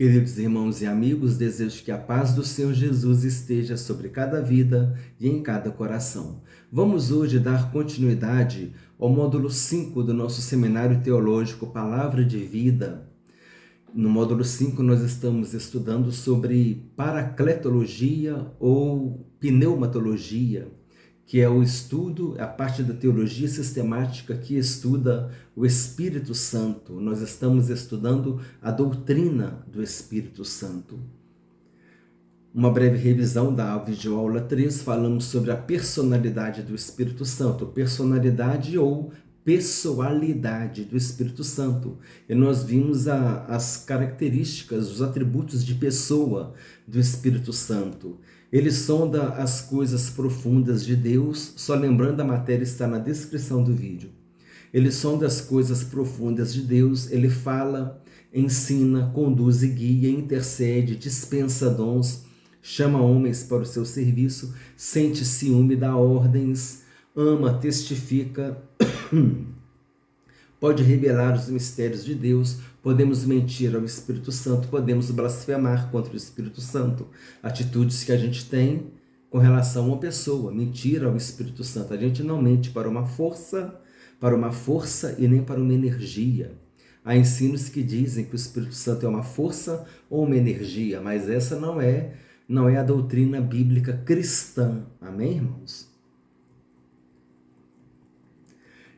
Queridos irmãos e amigos, desejo que a paz do Senhor Jesus esteja sobre cada vida e em cada coração. Vamos hoje dar continuidade ao módulo 5 do nosso seminário teológico Palavra de Vida. No módulo 5 nós estamos estudando sobre paracletologia ou pneumatologia, que é o estudo, a parte da teologia sistemática que estuda o Espírito Santo. Nós estamos estudando a doutrina do Espírito Santo. Uma breve revisão da videoaula 3, falamos sobre a personalidade do Espírito Santo, personalidade ou pessoalidade do Espírito Santo. E nós vimos as características, os atributos de pessoa do Espírito Santo. Ele sonda as coisas profundas de Deus, só lembrando, a matéria está na descrição do vídeo. Ele sonda as coisas profundas de Deus, ele fala, ensina, conduz e guia, intercede, dispensa dons, chama homens para o seu serviço, sente ciúme, dá ordens, ama, testifica, pode revelar os mistérios de Deus, podemos mentir ao Espírito Santo, podemos blasfemar contra o Espírito Santo. Atitudes que a gente tem com relação a uma pessoa, mentir ao Espírito Santo. A gente não mente para uma força e nem para uma energia. Há ensinos que dizem que o Espírito Santo é uma força ou uma energia, mas essa não é a doutrina bíblica cristã. Amém, irmãos?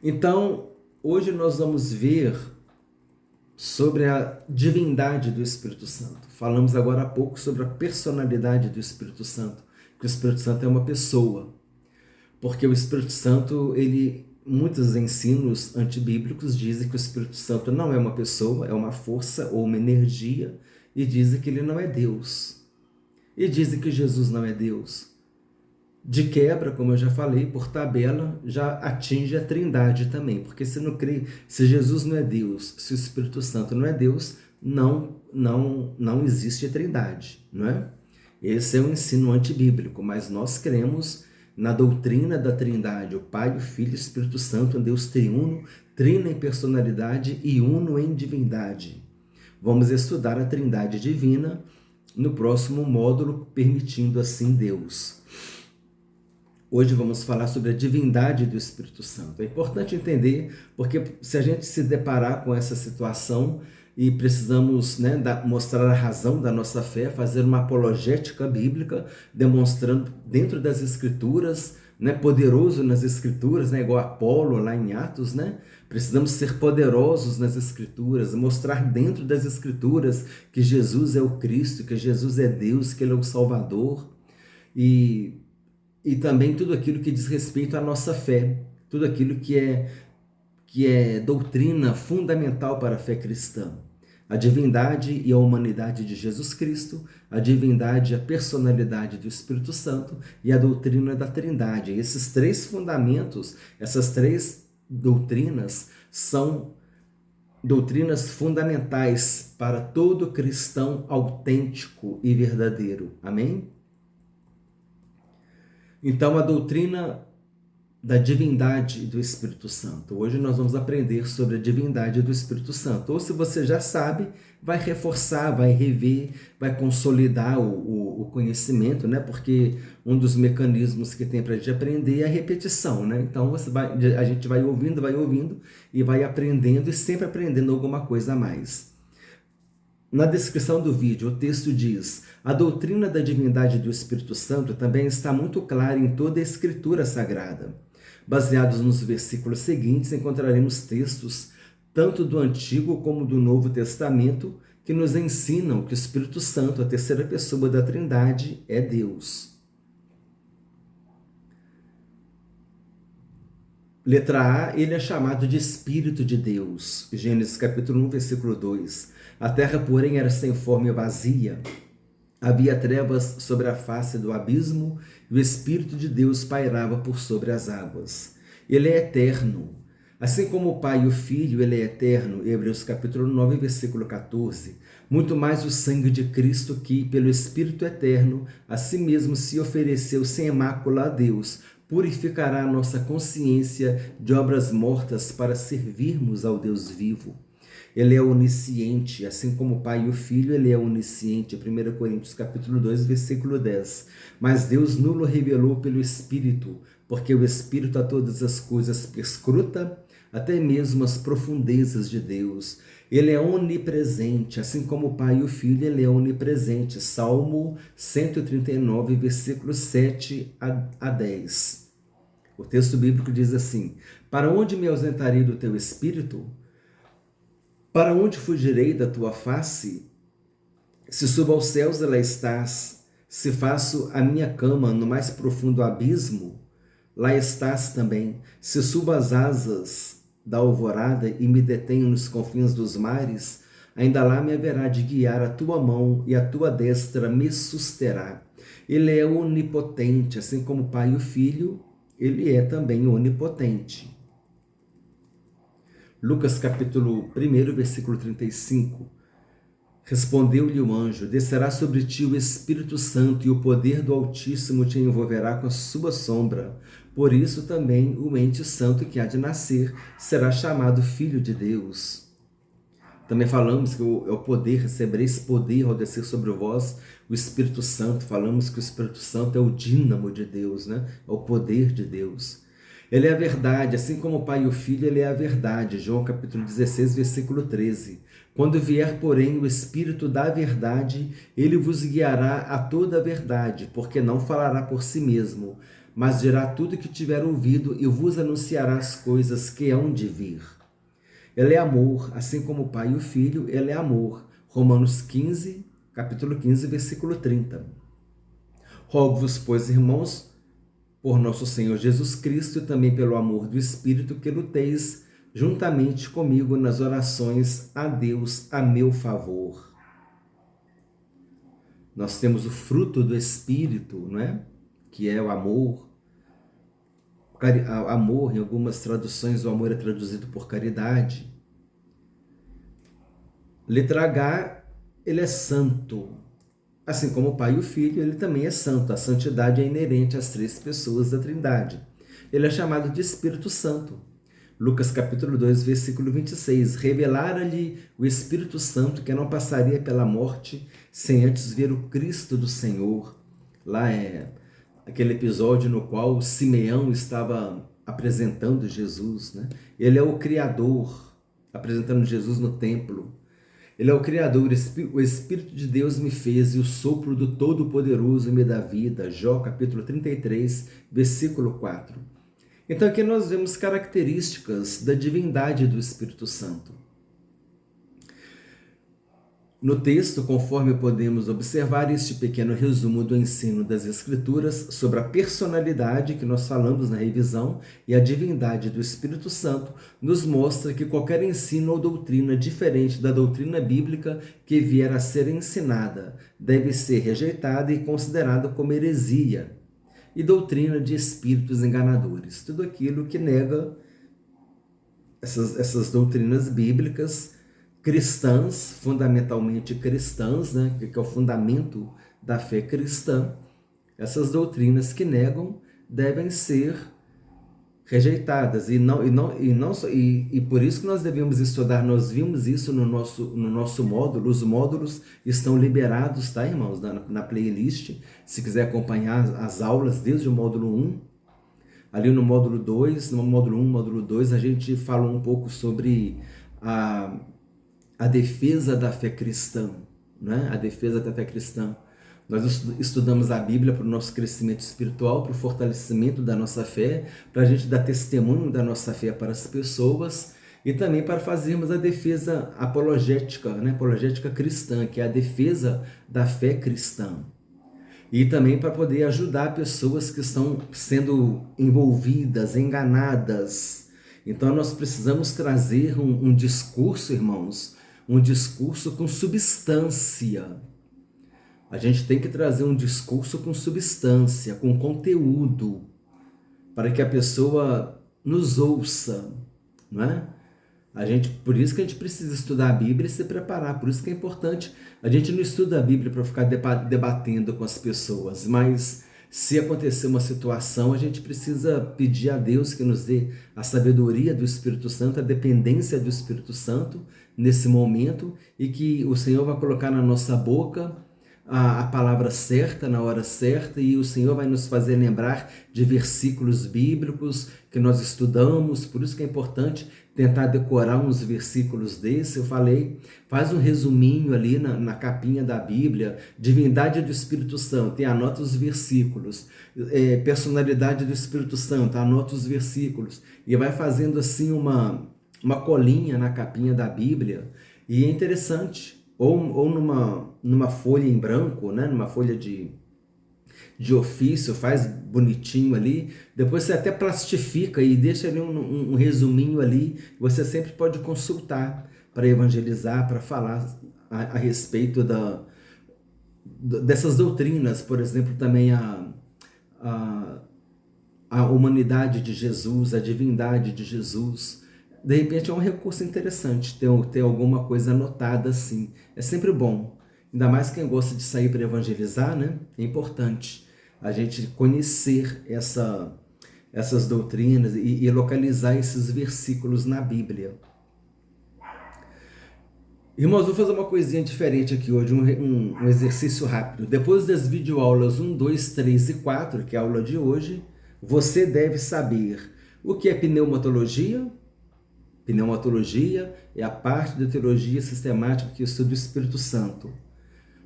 Então, hoje nós vamos ver sobre a divindade do Espírito Santo. Falamos agora há pouco sobre a personalidade do Espírito Santo, que o Espírito Santo é uma pessoa. Porque o Espírito Santo, muitos ensinos antibíblicos dizem que o Espírito Santo não é uma pessoa, é uma força ou uma energia, e dizem que ele não é Deus. E dizem que Jesus não é Deus. De quebra, como eu já falei, por tabela, já atinge a trindade também, porque se Jesus não é Deus, se o Espírito Santo não é Deus, não existe a trindade, não é? Esse é um ensino antibíblico, mas nós cremos na doutrina da trindade, o Pai, o Filho e o Espírito Santo, um Deus triuno, trino em personalidade e uno em divindade. Vamos estudar a trindade divina no próximo módulo, permitindo assim Deus. Hoje vamos falar sobre a divindade do Espírito Santo. É importante entender, porque se a gente se deparar com essa situação e precisamos mostrar a razão da nossa fé, fazer uma apologética bíblica, demonstrando dentro das Escrituras, poderoso nas Escrituras, igual Apolo lá em Atos, precisamos ser poderosos nas Escrituras, mostrar dentro das Escrituras que Jesus é o Cristo, que Jesus é Deus, que Ele é o Salvador, e também tudo aquilo que diz respeito à nossa fé, tudo aquilo que é doutrina fundamental para a fé cristã. A divindade e a humanidade de Jesus Cristo, a divindade e a personalidade do Espírito Santo e a doutrina da Trindade. Esses três fundamentos, essas três doutrinas são doutrinas fundamentais para todo cristão autêntico e verdadeiro. Amém? Então, a doutrina da divindade do Espírito Santo. Hoje nós vamos aprender sobre a divindade do Espírito Santo. Ou se você já sabe, vai reforçar, vai rever, vai consolidar o conhecimento, porque um dos mecanismos que tem para a gente aprender é a repetição, Então a gente vai ouvindo e vai aprendendo e sempre aprendendo alguma coisa a mais. Na descrição do vídeo, o texto diz: a doutrina da divindade do Espírito Santo também está muito clara em toda a Escritura Sagrada. Baseados nos versículos seguintes, encontraremos textos tanto do Antigo como do Novo Testamento que nos ensinam que o Espírito Santo, a terceira pessoa da Trindade, é Deus. Letra A, ele é chamado de Espírito de Deus. Gênesis capítulo 1, versículo 2. A terra, porém, era sem forma e vazia. Havia trevas sobre a face do abismo e o Espírito de Deus pairava por sobre as águas. Ele é eterno. Assim como o Pai e o Filho, ele é eterno. Hebreus capítulo 9, versículo 14. Muito mais o sangue de Cristo que, pelo Espírito eterno, a si mesmo se ofereceu sem mácula a Deus, purificará a nossa consciência de obras mortas para servirmos ao Deus vivo. Ele é onisciente, assim como o Pai e o Filho, ele é onisciente. 1 Coríntios capítulo 2, versículo 10. Mas Deus nulo revelou pelo Espírito, porque o Espírito a todas as coisas perscruta, até mesmo as profundezas de Deus. Ele é onipresente, assim como o Pai e o Filho, ele é onipresente. Salmo 139, versículos 7 a 10. O texto bíblico diz assim: para onde me ausentarei do teu Espírito? Para onde fugirei da tua face? Se subo aos céus, lá estás. Se faço a minha cama no mais profundo abismo, lá estás também. Se subo às asas da alvorada e me detenho nos confins dos mares, ainda lá me haverá de guiar a tua mão e a tua destra me susterá. Ele é onipotente, assim como o Pai e o Filho, ele é também onipotente. Lucas capítulo 1, versículo 35. Respondeu-lhe o anjo: descerá sobre ti o Espírito Santo e o poder do Altíssimo te envolverá com a sua sombra. Por isso também o ente santo que há de nascer será chamado Filho de Deus. Também falamos que é o poder, recebereis poder ao descer sobre vós o Espírito Santo. Falamos que o Espírito Santo é o dínamo de Deus, né? É o poder de Deus. Ele é a verdade, assim como o Pai e o Filho, ele é a verdade. João capítulo 16, versículo 13. Quando vier, porém, o Espírito da verdade, ele vos guiará a toda a verdade, porque não falará por si mesmo, mas dirá tudo o que tiver ouvido e vos anunciará as coisas que hão de vir. Ele é amor, assim como o Pai e o Filho, ele é amor. Romanos 15, capítulo 15, versículo 30. Rogo-vos, pois, irmãos, por nosso Senhor Jesus Cristo e também pelo amor do Espírito, que luteis juntamente comigo nas orações a Deus a meu favor. Nós temos o fruto do Espírito, não é? Que é o amor. Amor, em algumas traduções, o amor é traduzido por caridade. Letra H, ele é santo. Assim como o Pai e o Filho, ele também é santo. A santidade é inerente às três pessoas da Trindade. Ele é chamado de Espírito Santo. Lucas capítulo 2, versículo 26. Revelara-lhe o Espírito Santo que não passaria pela morte sem antes ver o Cristo do Senhor. Lá é aquele episódio no qual Simeão estava apresentando Jesus, né? Ele é o Criador, apresentando Jesus no templo. Ele é o Criador, o Espírito de Deus me fez e o sopro do Todo-Poderoso me dá vida. Jó capítulo 33, versículo 4. Então aqui nós vemos características da divindade do Espírito Santo. No texto, conforme podemos observar este pequeno resumo do ensino das Escrituras sobre a personalidade que nós falamos na revisão e a divindade do Espírito Santo, nos mostra que qualquer ensino ou doutrina diferente da doutrina bíblica que vier a ser ensinada deve ser rejeitada e considerada como heresia e doutrina de espíritos enganadores. Tudo aquilo que nega essas doutrinas bíblicas cristãs, fundamentalmente cristãs, né, que é o fundamento da fé cristã, essas doutrinas que negam devem ser rejeitadas e por isso que nós devemos estudar. Nós vimos isso no nosso módulo. Os módulos estão liberados, tá, irmãos, na playlist. Se quiser acompanhar as aulas desde o módulo 1, ali no módulo 2, no módulo 1, módulo 2, a gente falou um pouco sobre a defesa da fé cristã, né? A defesa da fé cristã. Nós estudamos a Bíblia para o nosso crescimento espiritual, para o fortalecimento da nossa fé, para a gente dar testemunho da nossa fé para as pessoas e também para fazermos a defesa apologética, né? Apologética cristã, que é a defesa da fé cristã. E também para poder ajudar pessoas que estão sendo envolvidas, enganadas. Então nós precisamos trazer um discurso, irmãos, um discurso com substância. A gente tem que trazer um discurso com substância, com conteúdo, para que a pessoa nos ouça, não é? Por isso que a gente precisa estudar a Bíblia e se preparar. Por isso que é importante. A gente não estuda a Bíblia para ficar debatendo com as pessoas, mas Se acontecer uma situação, a gente precisa pedir a Deus que nos dê a sabedoria do Espírito Santo, a dependência do Espírito Santo nesse momento, e que o Senhor vai colocar na nossa boca a palavra certa, na hora certa, e o Senhor vai nos fazer lembrar de versículos bíblicos que nós estudamos. Por isso que é importante tentar decorar uns versículos desses. Eu falei, faz um resuminho ali na capinha da Bíblia, divindade do Espírito Santo, e anota os versículos. Personalidade do Espírito Santo, anota os versículos, e vai fazendo assim uma colinha na capinha da Bíblia. E é interessante, ou numa folha em branco, né? Numa folha de ofício, faz bonitinho ali, depois você até plastifica e deixa ali um resuminho ali, você sempre pode consultar para evangelizar, para falar a respeito dessas doutrinas, por exemplo, também a humanidade de Jesus, a divindade de Jesus. De repente é um recurso interessante ter alguma coisa anotada assim. É sempre bom, ainda mais quem gosta de sair para evangelizar, né? É importante a gente conhecer essas doutrinas e localizar esses versículos na Bíblia. Irmãos, vou fazer uma coisinha diferente aqui hoje, um exercício rápido. Depois das videoaulas 1, 2, 3 e 4, que é a aula de hoje, você deve saber o que é pneumatologia. Pneumatologia é a parte da teologia sistemática que estuda o Espírito Santo.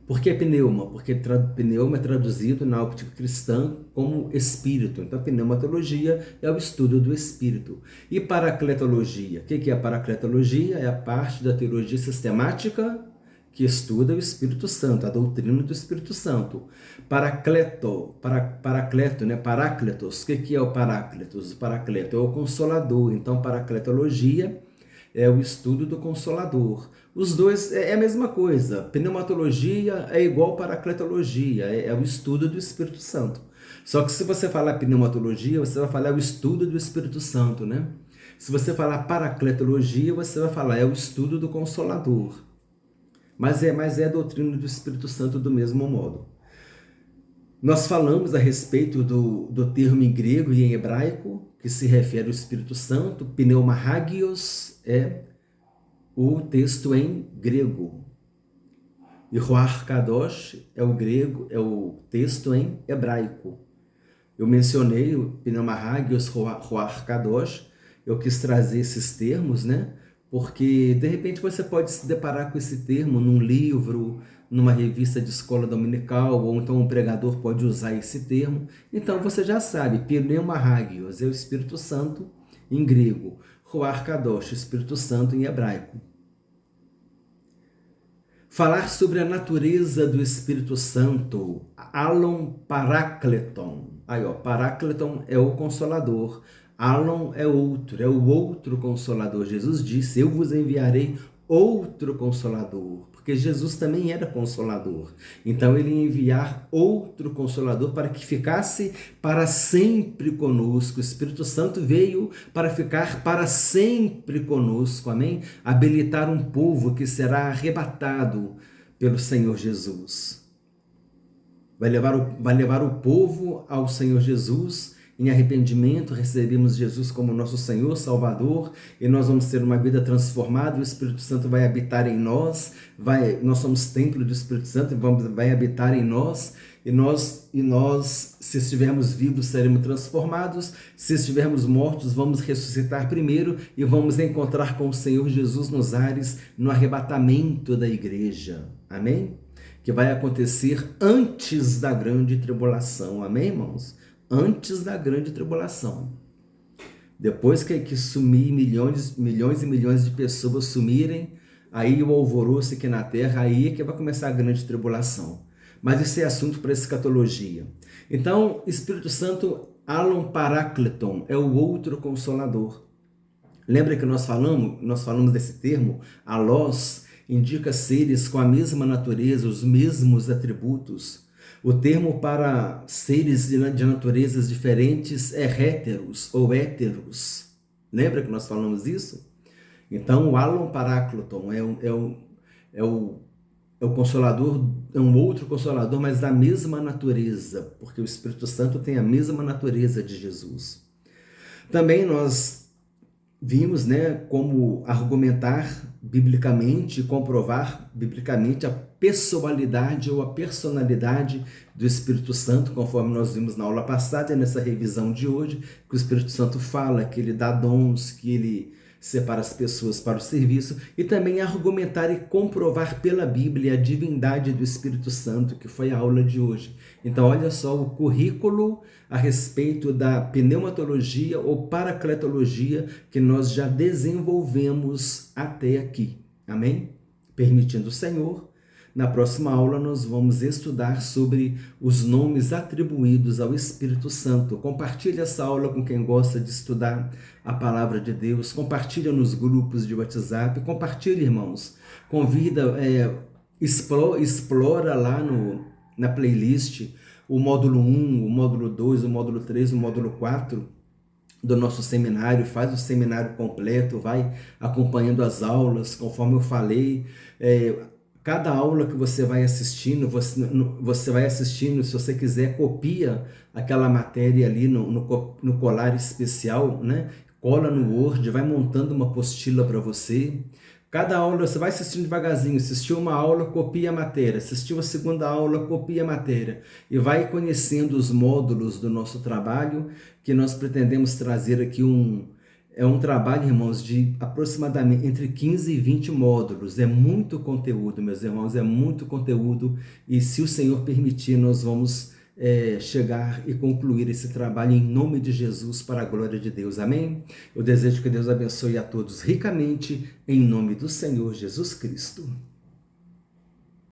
Por que pneuma? Porque pneuma é traduzido na óptica cristã como espírito. Então, pneumatologia é o estudo do espírito. E paracletologia? O que é a paracletologia? É a parte da teologia sistemática que estuda o Espírito Santo, a doutrina do Espírito Santo. Paracleto, né? Parácletos. O que é o Parácletos? O Paracleto é o Consolador. Então, paracletologia é o estudo do Consolador. Os dois é a mesma coisa. Pneumatologia é igual paracletologia, é o estudo do Espírito Santo. Só que se você falar pneumatologia, você vai falar o estudo do Espírito Santo, né? Se você falar paracletologia, você vai falar é o estudo do Consolador. Mas é a doutrina do Espírito Santo do mesmo modo. Nós falamos a respeito do termo em grego e em hebraico, que se refere ao Espírito Santo. Pneuma hagios é o texto em grego. E Ruach Kadosh é o texto em hebraico. Eu mencionei o Pneuma hagios, Ruach Kadosh. Eu quis trazer esses termos, né? Porque, de repente, você pode se deparar com esse termo num livro, numa revista de escola dominical, ou então um pregador pode usar esse termo. Então, você já sabe, Pneuma hagios é o Espírito Santo em grego, Ruach Kadosh, Espírito Santo em hebraico. Falar sobre a natureza do Espírito Santo, Alon Parakleton. Aí, ó, Parakleton é o Consolador. Alon é o outro Consolador. Jesus disse, eu vos enviarei outro Consolador, porque Jesus também era Consolador. Então ele ia enviar outro Consolador para que ficasse para sempre conosco. O Espírito Santo veio para ficar para sempre conosco, amém? Habilitar um povo que será arrebatado pelo Senhor Jesus. Vai levar o povo ao Senhor Jesus. Em arrependimento, recebemos Jesus como nosso Senhor, Salvador, e nós vamos ter uma vida transformada. O Espírito Santo vai habitar em nós, nós somos templo do Espírito Santo e vai habitar em nós, e nós, se estivermos vivos, seremos transformados. Se estivermos mortos, vamos ressuscitar primeiro e vamos encontrar com o Senhor Jesus nos ares, no arrebatamento da igreja. Amém? Que vai acontecer antes da grande tribulação. Amém, irmãos? Antes da grande tribulação. Depois que sumir milhões e milhões de pessoas sumirem, aí o alvoroço aqui na terra, aí é que vai começar a grande tribulação. Mas isso é assunto para escatologia. Então, Espírito Santo, Alon Parakleton, é o outro Consolador. Lembra que nós falamos desse termo? Alós indica seres com a mesma natureza, os mesmos atributos. O termo para seres de naturezas diferentes é héteros ou héteros. Lembra que nós falamos isso? Então, o Alon Parakleton é o Consolador, é um outro Consolador, mas da mesma natureza, porque o Espírito Santo tem a mesma natureza de Jesus. Também nós vimos, né, como argumentar biblicamente, comprovar biblicamente a pessoalidade ou a personalidade do Espírito Santo, conforme nós vimos na aula passada e nessa revisão de hoje, que o Espírito Santo fala, que ele dá dons, que ele separa as pessoas para o serviço, e também argumentar e comprovar pela Bíblia a divindade do Espírito Santo, que foi a aula de hoje. Então, olha só o currículo a respeito da pneumatologia ou paracletologia que nós já desenvolvemos até aqui. Amém? Permitindo o Senhor, na próxima aula nós vamos estudar sobre os nomes atribuídos ao Espírito Santo. Compartilhe essa aula com quem gosta de estudar a palavra de Deus. Compartilha nos grupos de WhatsApp. Compartilhe, irmãos. Convida, explora lá na playlist o módulo 1, o módulo 2, o módulo 3, o módulo 4 do nosso seminário. Faz o seminário completo, vai acompanhando as aulas, conforme eu falei. Cada aula que você vai assistindo, você vai assistindo, se você quiser, copia aquela matéria ali no colar especial, né? Cola no Word, vai montando uma apostila para você. Cada aula, você vai assistindo devagarzinho, assistiu uma aula, copia a matéria, assistiu a segunda aula, copia a matéria, e vai conhecendo os módulos do nosso trabalho, que nós pretendemos trazer aqui é um trabalho, irmãos, de aproximadamente entre 15 e 20 módulos. É muito conteúdo, meus irmãos, é muito conteúdo. E se o Senhor permitir, nós vamos chegar e concluir esse trabalho em nome de Jesus, para a glória de Deus. Amém? Eu desejo que Deus abençoe a todos ricamente, em nome do Senhor Jesus Cristo.